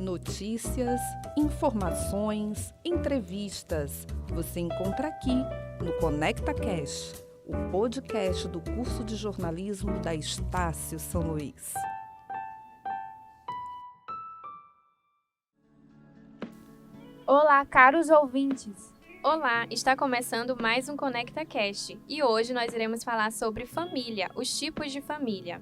Notícias, informações, entrevistas. Você encontra aqui no Conecta Cash, o podcast do curso de jornalismo da Estácio São Luís. Olá, caros ouvintes! Olá, está começando mais um Conecta Cast e hoje nós iremos falar sobre família, os tipos de família.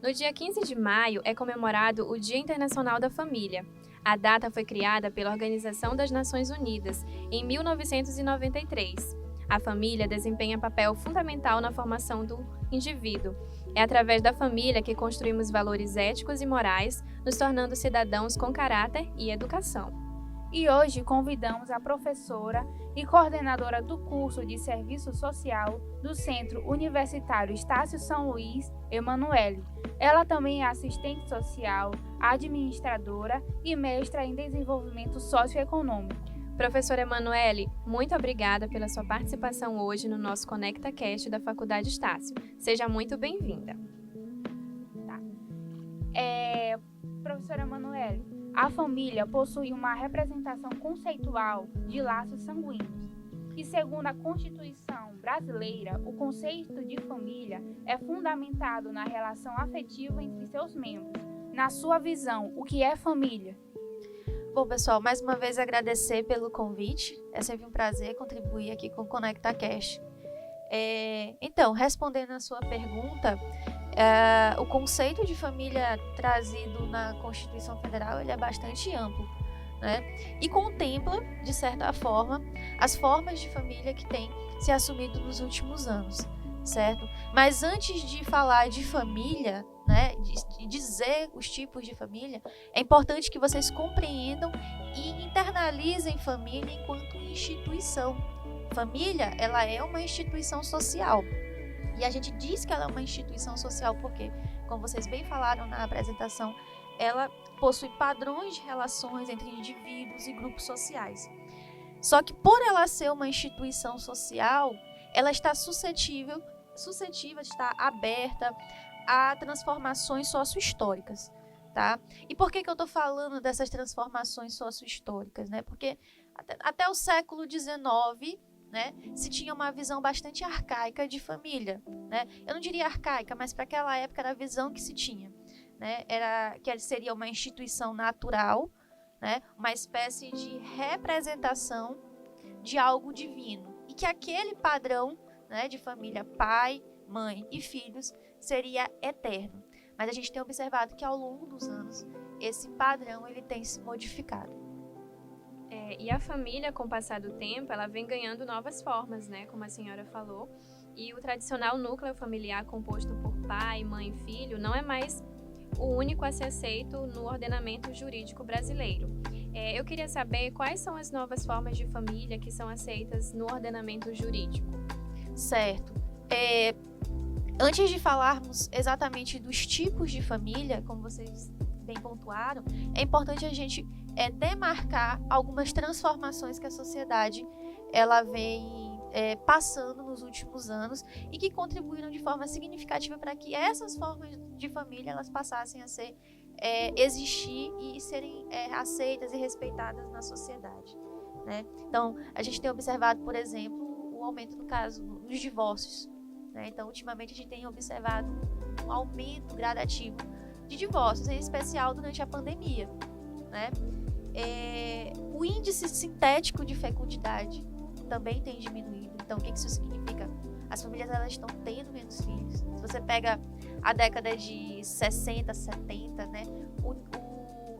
No dia 15 de maio é comemorado o Dia Internacional da Família. A data foi criada pela Organização das Nações Unidas em 1993. A família desempenha papel fundamental na formação do indivíduo. É através da família que construímos valores éticos e morais, nos tornando cidadãos com caráter e educação. E hoje convidamos a professora e coordenadora do curso de Serviço Social do Centro Universitário Estácio São Luís, Emanuele. Ela também é assistente social, administradora e mestra em desenvolvimento socioeconômico. Professora Emanuele, muito obrigada pela sua participação hoje no nosso Conecta Cast da Faculdade Estácio. Seja muito bem-vinda. Professora Emanuele, a família possui uma representação conceitual de laços sanguíneos. E segundo a Constituição brasileira, o conceito de família é fundamentado na relação afetiva entre seus membros. Na sua visão, o que é família? Bom, pessoal, mais uma vez agradecer pelo convite. É sempre um prazer contribuir aqui com o Conecta Cash. Então, respondendo a sua pergunta, o conceito de família trazido na Constituição Federal ele é bastante amplo, né? E contempla, de certa forma, as formas de família que têm se assumido nos últimos anos, certo? Mas antes de falar de família, né, de dizer os tipos de família, é importante que vocês compreendam e internalizem família enquanto instituição. Família, ela é uma instituição social. E a gente diz que ela é uma instituição social porque, como vocês bem falaram na apresentação, ela possui padrões de relações entre indivíduos e grupos sociais. Só que por ela ser uma instituição social, ela está suscetível de estar aberta a transformações sociohistóricas, tá? E por que eu estou falando dessas transformações sociohistóricas, né? Porque até o século XIX, né, se tinha uma visão bastante arcaica de família, né? Eu não diria arcaica, mas para aquela época era a visão que se tinha, né? Era que seria uma instituição natural, né? Uma espécie de representação de algo divino e que aquele padrão, né, de família, pai, mãe e filhos seria eterno. Mas a gente tem observado que ao longo dos anos esse padrão ele tem se modificado. E a família, com o passar do tempo, ela vem ganhando novas formas, né? Como a senhora falou. E o tradicional núcleo familiar composto por pai, mãe e filho não é mais o único a ser aceito no ordenamento jurídico brasileiro. Eu queria saber quais são as novas formas de família que são aceitas no ordenamento jurídico. Certo. Antes de falarmos exatamente dos tipos de família, como vocês bem pontuaram, é importante a gente demarcar algumas transformações que a sociedade ela vem passando nos últimos anos e que contribuíram de forma significativa para que essas formas de família elas passassem a existir e serem aceitas e respeitadas na sociedade, né? Então, a gente tem observado, por exemplo, o aumento no caso dos divórcios, né? Então, ultimamente a gente tem observado um aumento gradativo de divórcios, em especial durante a pandemia, né? O índice sintético de fecundidade também tem diminuído. Então, o que isso significa? As famílias elas estão tendo menos filhos. Se você pega a década de 60, 70, né?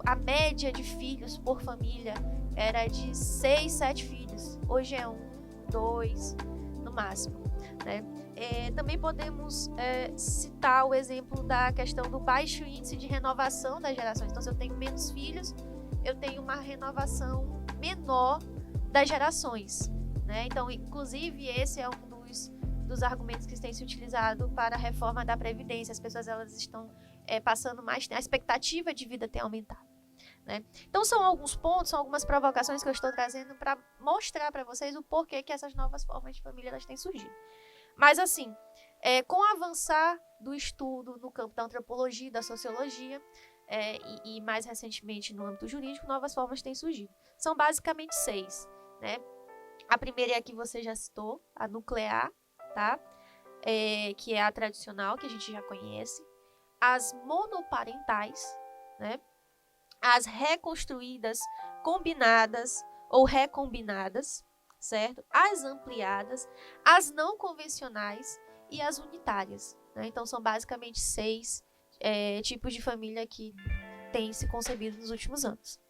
A média de filhos por família era de 6, 7 filhos. Hoje é 1, 2, no máximo, né? Também podemos citar o exemplo da questão do baixo índice de renovação das gerações. Então, se eu tenho menos filhos, eu tenho uma renovação menor das gerações, né? Então, inclusive, esse é um dos argumentos que tem se utilizado para a reforma da Previdência. As pessoas elas estão passando mais, a expectativa de vida tem aumentado, né? Então, são alguns pontos, são algumas provocações que eu estou trazendo para mostrar para vocês o porquê que essas novas formas de família elas têm surgido. Mas, assim, Com o avançar do estudo no campo da antropologia e da sociologia, e mais recentemente no âmbito jurídico, novas formas têm surgido. São basicamente 6, né? A primeira é a que você já citou, a nuclear, tá? Que é a tradicional, que a gente já conhece. As monoparentais, né? As reconstruídas, combinadas ou recombinadas, certo? As ampliadas, as não convencionais e as unitárias, né? Então, são basicamente 6 tipos de família que têm se concebido nos últimos anos.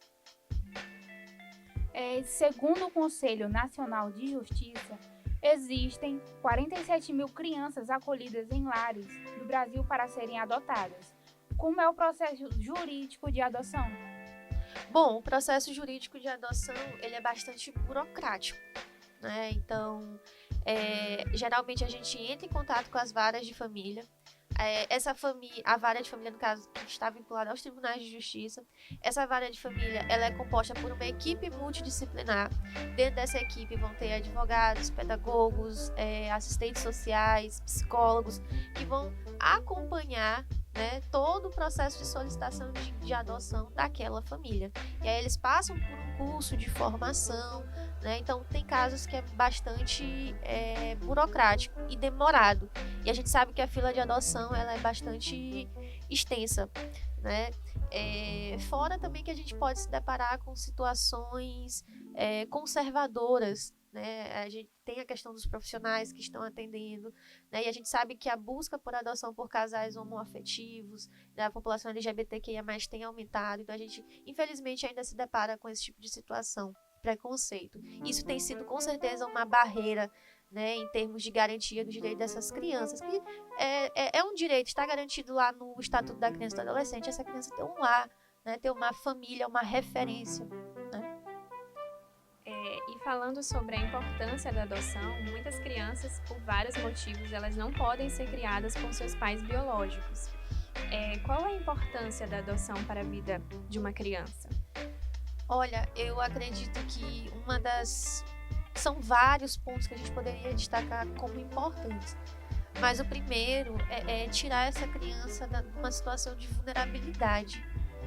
Segundo o Conselho Nacional de Justiça, existem 47 mil crianças acolhidas em lares do Brasil para serem adotadas. Como é o processo jurídico de adoção? Bom, o processo jurídico de adoção ele é bastante burocrático, né? Então, geralmente a gente entra em contato com as varas de família. A vara de família, no caso, está vinculada aos tribunais de justiça. Essa vara de família ela é composta por uma equipe multidisciplinar. Dentro dessa equipe vão ter advogados, pedagogos, assistentes sociais, psicólogos, que vão acompanhar, né, todo o processo de solicitação de adoção daquela família. E aí eles passam por um curso de formação, né? Então tem casos que é bastante burocrático e demorado. E a gente sabe que a fila de adoção ela é bastante extensa, né? Fora também que a gente pode se deparar com situações conservadoras, né? A gente tem a questão dos profissionais que estão atendendo, né? E a gente sabe que a busca por adoção por casais homoafetivos, né? A população LGBTQIA+, tem aumentado, então a gente, infelizmente, ainda se depara com esse tipo de situação, preconceito. Isso tem sido, com certeza, uma barreira, né, em termos de garantia do direito dessas crianças, que é um direito, está garantido lá no Estatuto da Criança e do Adolescente, essa criança ter um lar, né, ter uma família, uma referência, né? E falando sobre a importância da adoção, muitas crianças, por vários motivos, elas não podem ser criadas com seus pais biológicos. Qual a importância da adoção para a vida de uma criança? Olha, eu acredito que são vários pontos que a gente poderia destacar como importantes. Mas o primeiro é tirar essa criança de uma situação de vulnerabilidade.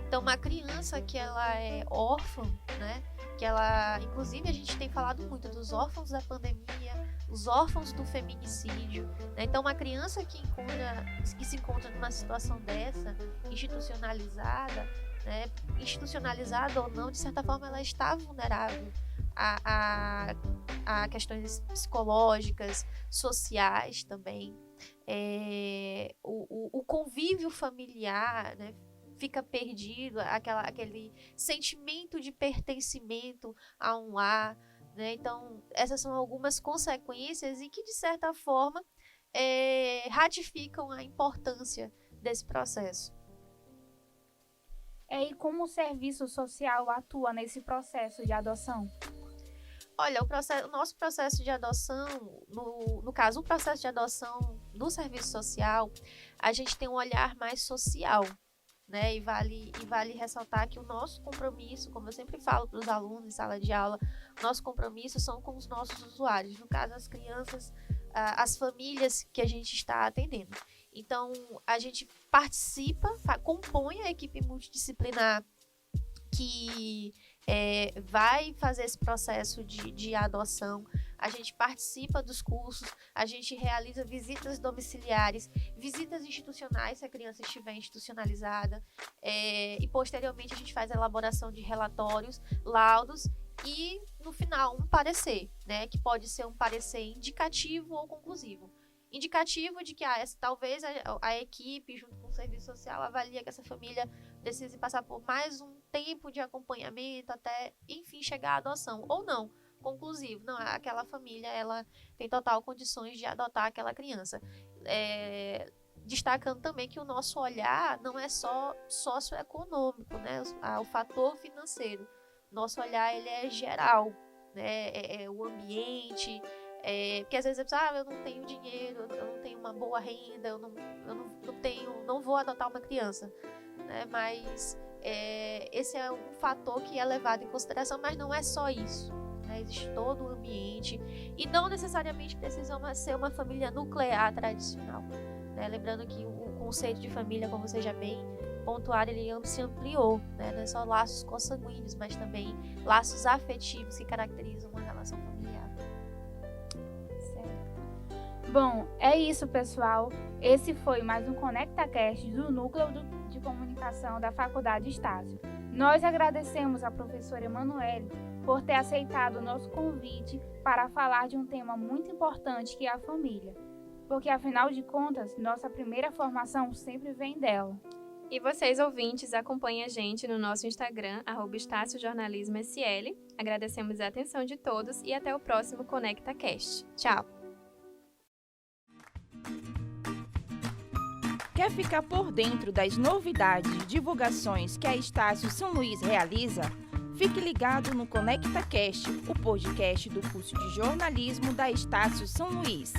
Então, uma criança que ela é órfã, né? Que ela, inclusive, a gente tem falado muito dos órfãos da pandemia, os órfãos do feminicídio, né? Então, uma criança que se encontra numa situação dessa, institucionalizada, né? Institucionalizada ou não, de certa forma, ela está vulnerável a questões psicológicas, sociais também. O convívio familiar, né, fica perdido, aquele sentimento de pertencimento a um lar, né? Então, essas são algumas consequências e que, de certa forma, ratificam a importância desse processo. E como o serviço social atua nesse processo de adoção? Olha, o nosso processo de adoção, no caso, o processo de adoção no serviço social, a gente tem um olhar mais social, né? E vale ressaltar que o nosso compromisso, como eu sempre falo para os alunos em sala de aula, nosso compromisso são com os nossos usuários, no caso, as crianças, as famílias que a gente está atendendo. Então, a gente participa, compõe a equipe multidisciplinar que vai fazer esse processo de adoção. A gente participa dos cursos, a gente realiza visitas domiciliares, visitas institucionais, se a criança estiver institucionalizada, e posteriormente a gente faz a elaboração de relatórios, laudos e, no final, um parecer, né, que pode ser um parecer indicativo ou conclusivo. Indicativo de que talvez a equipe, junto com o serviço social, avalia que essa família precise passar por mais um tempo de acompanhamento até, enfim, chegar à adoção. Ou não, conclusivo, não, aquela família ela tem total condições de adotar aquela criança. Destacando também que o nosso olhar não é só socioeconômico, né, o fator financeiro. Nosso olhar ele é geral, né, o ambiente. Porque às vezes a pessoa, eu não tenho dinheiro, eu não tenho uma boa renda, eu não vou adotar uma criança, né? Mas esse é um fator que é levado em consideração, mas não é só isso, né? Existe todo o ambiente e não necessariamente precisa ser uma família nuclear tradicional, né? Lembrando que o conceito de família, como você já bem pontuado, ele se ampliou, né? Não é só laços consanguíneos, mas também laços afetivos que caracterizam uma relação familiar. Certo. Bom, é isso, pessoal. Esse foi mais um ConectaCast do Núcleo de Comunicação da Faculdade Estácio. Nós agradecemos à professora Emanuele por ter aceitado o nosso convite para falar de um tema muito importante que é a família, porque afinal de contas, nossa primeira formação sempre vem dela. E vocês, ouvintes, acompanhem a gente no nosso Instagram, @EstácioJornalismoSL. Agradecemos a atenção de todos e até o próximo ConectaCast. Tchau! Quer ficar por dentro das novidades e divulgações que a Estácio São Luís realiza? Fique ligado no ConectaCast, o podcast do curso de jornalismo da Estácio São Luís.